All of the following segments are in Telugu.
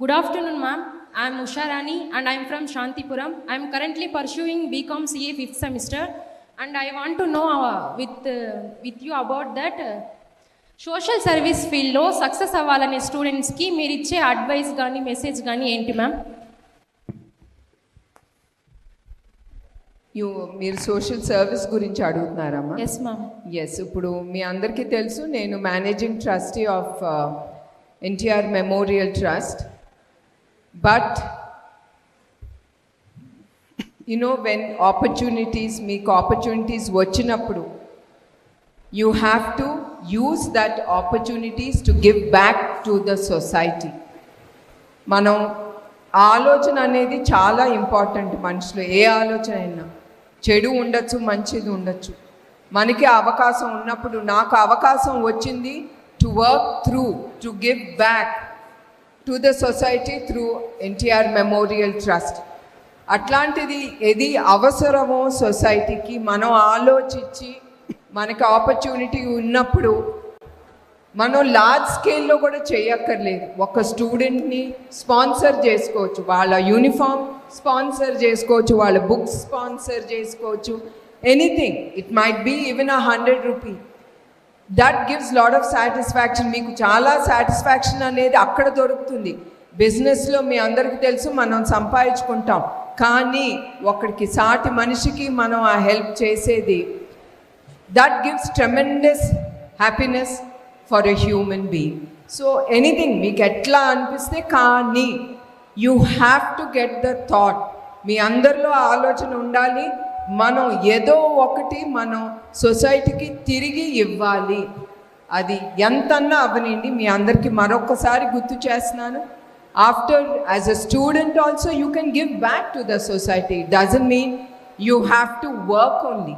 Good afternoon, ma'am. I am Usha Rani and I am from Shantipuram. I am currently pursuing BCom CA 5th semester, and I want to know with you about that social service ఫీల్డ్లో సక్సెస్ అవ్వాలనే స్టూడెంట్స్కి మీరు ఇచ్చే అడ్వైస్ కానీ మెసేజ్ కానీ ఏంటి మ్యామ్? మీరు సోషల్ సర్వీస్ గురించి అడుగుతున్నారమ్మా? Yes ma'am. ఎస్, ఇప్పుడు మీ అందరికీ తెలుసు నేను managing trustee of NTR memorial trust. But when మీకు ఆపర్చునిటీస్ వచ్చినప్పుడు you have to use that opportunities to give back to the society. మనం ఆలోచన అనేది చాలా ఇంపార్టెంట్. మనుషులు ఏ ఆలోచన అయినా చెడు ఉండొచ్చు, మంచిది ఉండొచ్చు. మనకి అవకాశం ఉన్నప్పుడు, నాకు అవకాశం వచ్చింది to work through to give back to the society through NTR memorial trust. అట్లాంటిది ఏది అవసరమో సొసైటీకి మనం ఆలోచించి మనకు ఆపర్చునిటీ ఉన్నప్పుడు మనం లార్జ్ స్కేల్లో కూడా చేయక్కర్లేదు. ఒక స్టూడెంట్ని స్పాన్సర్ చేసుకోవచ్చు, వాళ్ళ యూనిఫామ్ స్పాన్సర్ చేసుకోవచ్చు, వాళ్ళ బుక్స్ స్పాన్సర్ చేసుకోవచ్చు, anything. It might be even 100 rupees. That gives lot of satisfaction. మీకు చాలా సాటిస్ఫాక్షన్ అనేది అక్కడ దొరుకుతుంది. బిజినెస్లో మీ అందరికీ తెలుసు మనం సంపాదించుకుంటాం, కానీ ఒకరికి సాటి మనిషికి మనం ఆ హెల్ప్ చేసేది, that gives tremendous happiness for a human being. So anything మీకు ఎట్లా అనిపిస్తే, కానీ you have to get the thought. మీ అందరిలో ఆలోచన ఉండాలి, మనం ఏదో ఒకటి మనం సొసైటీకి తిరిగి ఇవ్వాలి. అది ఎంతన్నా అవనండి. మీ అందరికీ మరొకసారి గుర్తు చేస్తున్నాను, after as a student also you can give back to the society. It doesn't mean you have to work only.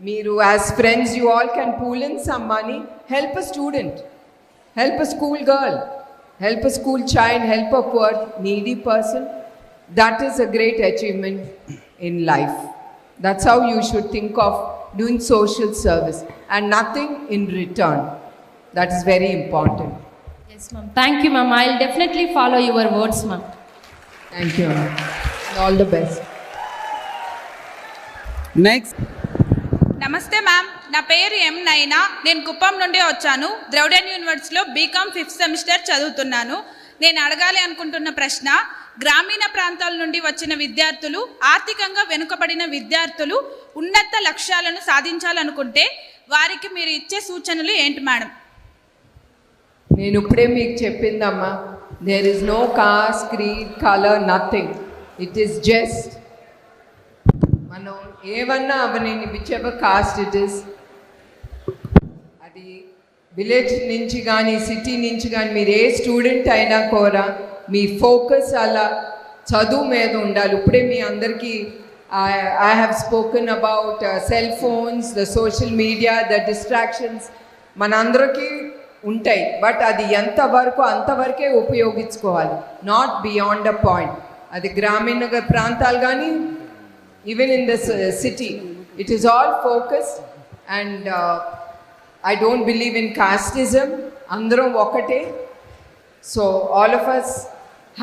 మీరు as friends you all can pool in some money, help a student, help a school girl, help a school child, help a poor needy person. That is a great achievement in life. That's how you should think of doing social service, and nothing in return. That is very important. Yes ma'am. Thank you ma'am. I'll definitely follow your words ma'am. Thank you ma'am. All the best. Next. నమస్తే మ్యామ్, నా పేరు ఎం నైనా. నేను కుప్పం నుండి వచ్చాను. ద్రవిడన్ యూనివర్సిటీలో బీకామ్ 5th సెమిస్టర్ చదువుతున్నాను. నేను అడగాలి అనుకుంటున్న ప్రశ్న, గ్రామీణ ప్రాంతాల నుండి వచ్చిన విద్యార్థులు, ఆర్థికంగా వెనుకబడిన విద్యార్థులు ఉన్నత లక్ష్యాలను సాధించాలనుకుంటే వారికి మీరు ఇచ్చే సూచనలు ఏంటి మేడం? నేను ఇప్పుడే మీకు చెప్పిందమ్మా, there is no caste, creed, colour, nothing. It is just మనం ఏమన్నా అవనండి, whichever caste it is. అది విలేజ్ నుంచి కానీ సిటీ నుంచి కానీ మీరు ఏ స్టూడెంట్ అయినా కూడా మీ ఫోకస్ అలా చదువు మీద ఉండాలి. ఇప్పుడే మీ అందరికీ I have spoken about cell phones, the social media, the distractions మనందరికీ ఉంటాయి. బట్ అది ఎంతవరకు అంతవరకే ఉపయోగించుకోవాలి, నాట్ బియాండ్ అ పాయింట్. అది గ్రామీణ ప్రాంతాలు కానీ even in the city, it is all focused, and I don't believe in casteism. Andram okate. So all of us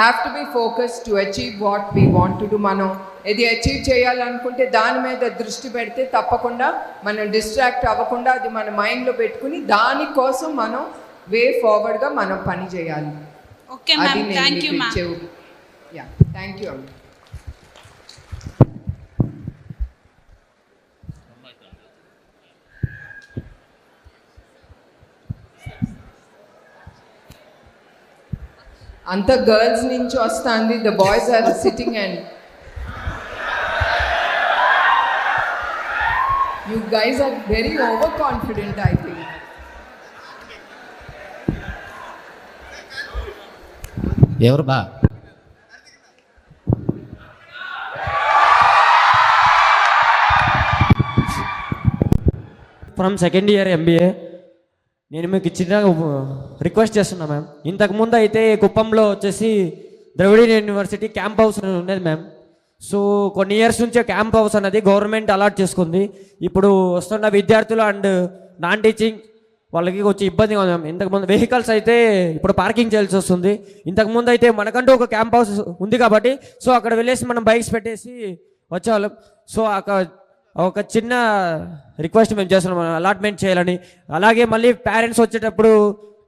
have to be focused to achieve what we want to do. Mano edi achieve cheyalanunte dani meeda drishti pedte tappakunda manam distract avakunda adi mana mind lo pettukoni dani kosam manam way forward ga manam pani cheyali. Okay ma'am, thank you ma'am. Yeah, thank you ma'am. అంత గర్ల్స్ నుంచి వస్తుంది, the boys are sitting and you guys are very over confident I think. ఎవరు బా ఫ్రమ్ సెకండ్ ఇయర్ MBA. నేను మీకు చిన్న రిక్వెస్ట్ చేస్తున్నా మ్యామ్. ఇంతకుముందు అయితే కుప్పంలో వచ్చేసి ద్రవిడన్ యూనివర్సిటీ క్యాంప్ హౌస్ అని ఉండేది మ్యామ్. సో కొన్ని ఇయర్స్ నుంచే క్యాంప్ హౌస్ అనేది గవర్నమెంట్ అలాట్ చేసుకుంది. ఇప్పుడు వస్తున్న విద్యార్థులు అండ్ నాన్ టీచింగ్ వాళ్ళకి కొంచెం ఇబ్బందిగా ఉంది మ్యామ్. ఇంతకుముందు వెహికల్స్ అయితే ఇప్పుడు పార్కింగ్ చేయాల్సి వస్తుంది. ఇంతకుముందు అయితే మనకంటూ ఒక క్యాంప్ హౌస్ ఉంది కాబట్టి సో అక్కడ వెళ్ళేసి మనం బైక్స్ పెట్టేసి వచ్చేవాళ్ళం. సో ఒక చిన్న రిక్వెస్ట్ మేము చేస్తున్నాం అలాట్మెంట్ చేయాలని. అలాగే మళ్ళీ పేరెంట్స్ వచ్చేటప్పుడు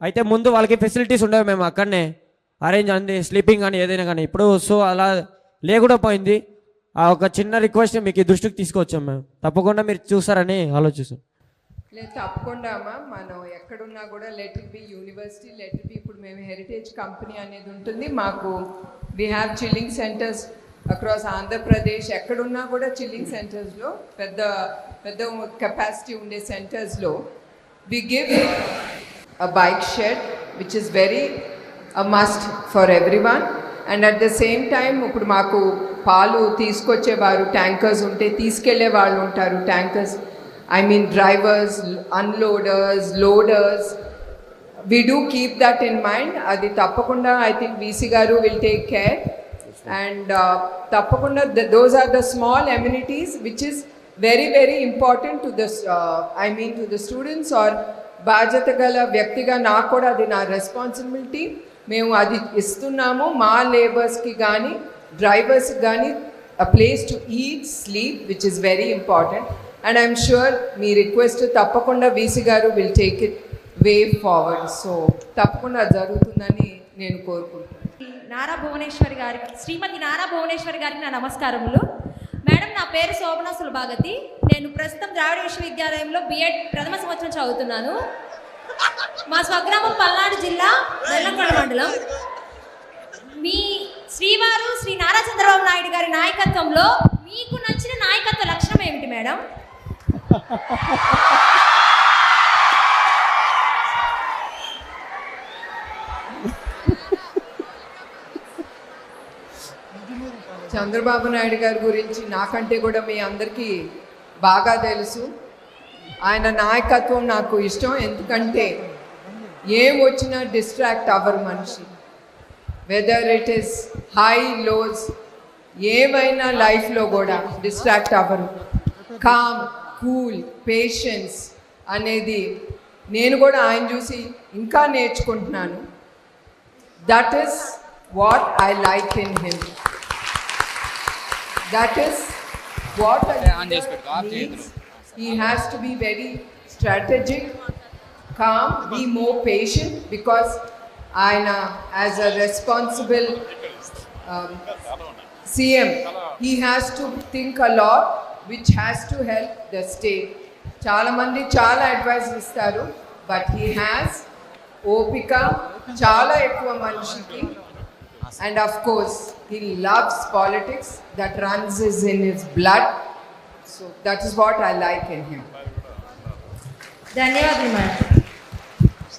అయితే ముందు వాళ్ళకి ఫెసిలిటీస్ ఉండేవి మేము అక్కడనే అరేంజ్ అంది స్లీపింగ్ కానీ ఏదైనా కానీ. ఇప్పుడు సో అలా లేకుండా పోయింది. ఆ ఒక చిన్న రిక్వెస్ట్ మీకు ఈ దృష్టికి తీసుకొచ్చాం మేము. తప్పకుండా మీరు చూసారని ఆలోచిస్తాం. లేదు తప్పకుండా అమ్మా, మనం ఎక్కడున్నా కూడా let it be university, let it be ఇప్పుడు మేము హెరిటేజ్ కంపెనీ అనేది ఉంటుంది మాకు. We have chilling centres across Andhra Pradesh. ఎక్కడున్నా కూడా చిల్లింగ్ సెంటర్స్లో పెద్ద పెద్ద కెపాసిటీ ఉండే సెంటర్స్లో we give a bike shed which is very a must for everyone. And at the same time ఇప్పుడు మాకు పాలు తీసుకొచ్చేవారు ట్యాంకర్స్ ఉంటే తీసుకెళ్లే వాళ్ళు ఉంటారు. Tankers I mean drivers, unloaders, loaders. We do keep that in mind. Adi tappakunda I think VC garu will take care. And tappakunda those are the small amenities which is very very important to the to the students or బాధ్యత గల వ్యక్తిగా నాకు కూడా అది నా రెస్పాన్సిబిలిటీ. మేము అది ఇస్తున్నాము మా లేబర్స్కి కానీ డ్రైవర్స్కి కానీ a place to eat, sleep, which is very important. And I'm sure me request తప్పకుండా వీసీ గారు will take it way forward. So తప్పకుండా జరుగుతుందని నేను కోరుకుంటున్నాను. నారా భువనేశ్వరి గారికి, శ్రీమతి నారా భువనేశ్వరి గారికి నా నమస్కారములు. మేడం, నా పేరు శోభన సులభాగతి. నేను ప్రస్తుతం ద్రావిడ విశ్వవిద్యాలయంలో బిఎడ్ ప్రథమ సంవత్సరం చదువుతున్నాను. మా స్వగ్రామం పల్నాడు జిల్లా బెల్లంకొండ మండలం. మీ శ్రీవారు శ్రీ నారా చంద్రబాబు నాయుడు గారి నాయకత్వంలో మీకు నచ్చిన నాయకత్వ లక్షణం ఏమిటి మేడం? చంద్రబాబు నాయుడు గారి గురించి నాకంటే కూడా మీ అందరికీ బాగా తెలుసు. ఆయన నాయకత్వం నాకు ఇష్టం. ఎందుకంటే ఏం వచ్చినా డిస్ట్రాక్ట్ అవ్వరు మనిషి. Whether it is high lows ఏమైనా లైఫ్లో కూడా డిస్ట్రాక్ట్ అవ్వరు. కామ్, కూల్, పేషెన్స్ అనేది నేను కూడా ఆయన చూసి ఇంకా నేర్చుకుంటున్నాను. That is what I like in him. That is what he has to be very strategic, calm, be more patient, because aina as a responsible CM, he has to think a lot which has to help the state. Chaala mandi chaala advice istaru, but he has opika chaala ekkuva manishiki, and of course he loves politics. That runs in his blood. So that is what I like in him. ధన్యవాదాలు మేడం.